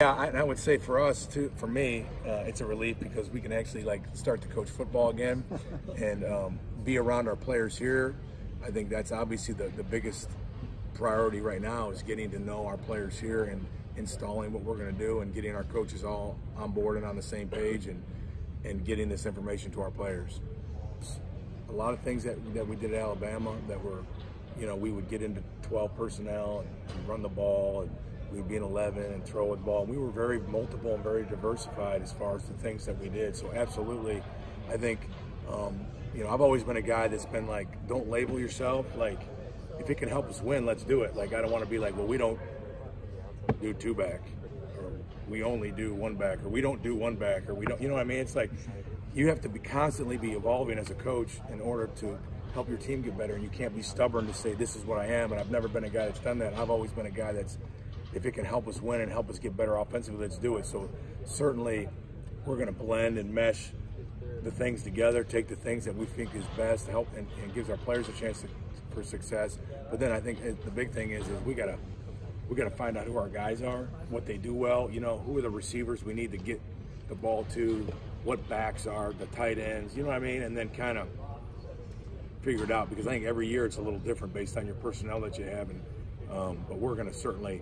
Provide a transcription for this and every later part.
Yeah, I would say for us, too, for me, it's a relief because we can actually start to coach football again and be around our players here. I think that's obviously the biggest priority right now is getting to know our players here and installing what we're going to do and getting our coaches all on board and on the same page and getting this information to our players. A lot of things that we did at Alabama that were, we would get into 12 personnel and run the ball, and we'd be in 11 and throw the ball. We were very multiple and very diversified as far as the things that we did. So absolutely, I think, I've always been a guy that's been like, don't label yourself. Like, if it can help us win, let's do it. Like, I don't want to be like, well, we don't do two back, or we only do one back, or we don't do one back, or we don't, you know what I mean? It's like, you have to constantly be evolving as a coach in order to help your team get better. And you can't be stubborn to say, this is what I am. And I've never been a guy that's done that. I've always been a guy that's, if it can help us win and help us get better offensively, let's do it. So certainly we're going to blend and mesh the things together, take the things that we think is best to help and gives our players a chance for success. But then I think the big thing is we got to find out who our guys are, what they do well, who are the receivers we need to get the ball to, what backs are, the tight ends, you know what I mean? And then kind of figure it out, because I think every year it's a little different based on your personnel that you have. And but we're going to certainly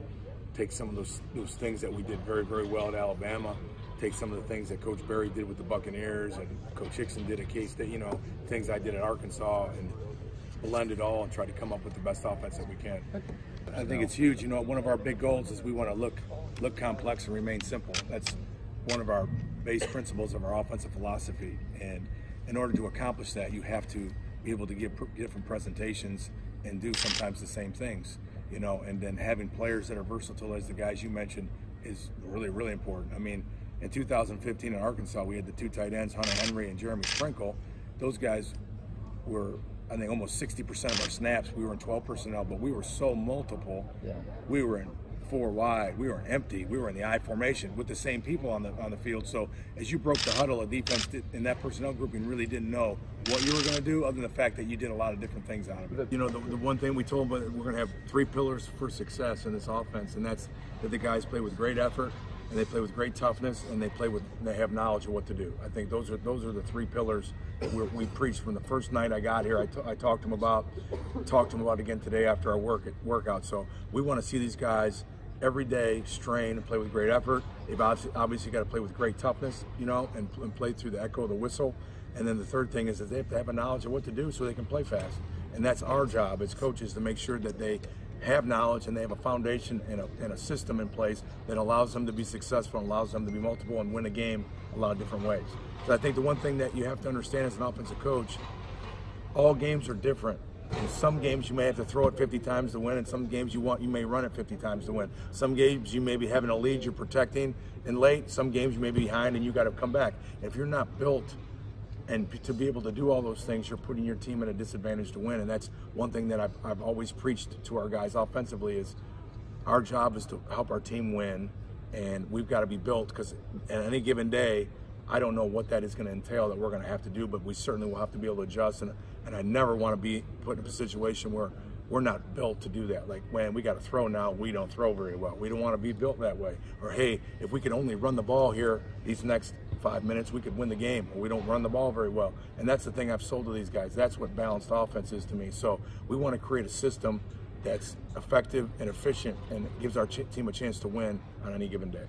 take some of those things that we did very, very well at Alabama, take some of the things that Coach Berry did with the Buccaneers and Coach Hickson did at K-State, things I did at Arkansas, and blend it all and try to come up with the best offense that we can. I think it's huge. One of our big goals is we want to look complex and remain simple. That's one of our base principles of our offensive philosophy. And in order to accomplish that, you have to be able to give different presentations and do sometimes the same things. And then having players that are versatile, as the guys you mentioned, is really, really important. I mean, in 2015 in Arkansas, we had the two tight ends, Hunter Henry and Jeremy Sprinkle. Those guys were, I think, almost 60% of our snaps. We were in 12 personnel, but we were so multiple. Yeah. We were in 4 wide, we were in empty, we were in the I formation with the same people on the field. So as you broke the huddle, a defense in that personnel grouping really didn't know what you were going to do, other than the fact that you did a lot of different things out of it. The one thing we told them, we're going to have 3 pillars for success in this offense, and that's that the guys play with great effort, and they play with great toughness, and they have knowledge of what to do. I think those are the 3 pillars that we preached from the first night I got here. I talked to them about again today after our workout. So we want to see these guys every day strain and play with great effort. They've obviously got to play with great toughness, and play through the echo of the whistle. And then the third thing is that they have to have a knowledge of what to do so they can play fast. And that's our job as coaches, to make sure that they have knowledge and they have a foundation and a system in place that allows them to be successful and allows them to be multiple and win a game a lot of different ways. So I think the one thing that you have to understand as an offensive coach, all games are different. In some games you may have to throw it 50 times to win, and some games you may run it 50 times to win. Some games you may be having a lead you're protecting and late. Some games you may be behind and you got to come back. If you're not built and to be able to do all those things, you're putting your team at a disadvantage to win. And that's one thing that I've always preached to our guys offensively, is our job is to help our team win, and we've got to be built, because at any given day, I don't know what that is going to entail that we're going to have to do, but we certainly will have to be able to adjust. And I never want to be put in a situation where we're not built to do that. Like, man, we got to throw now, we don't throw very well. We don't want to be built that way. Or, hey, if we could only run the ball here these next 5 minutes, we could win the game. Or we don't run the ball very well. And that's the thing I've sold to these guys. That's what balanced offense is to me. So we want to create a system that's effective and efficient and gives our team a chance to win on any given day.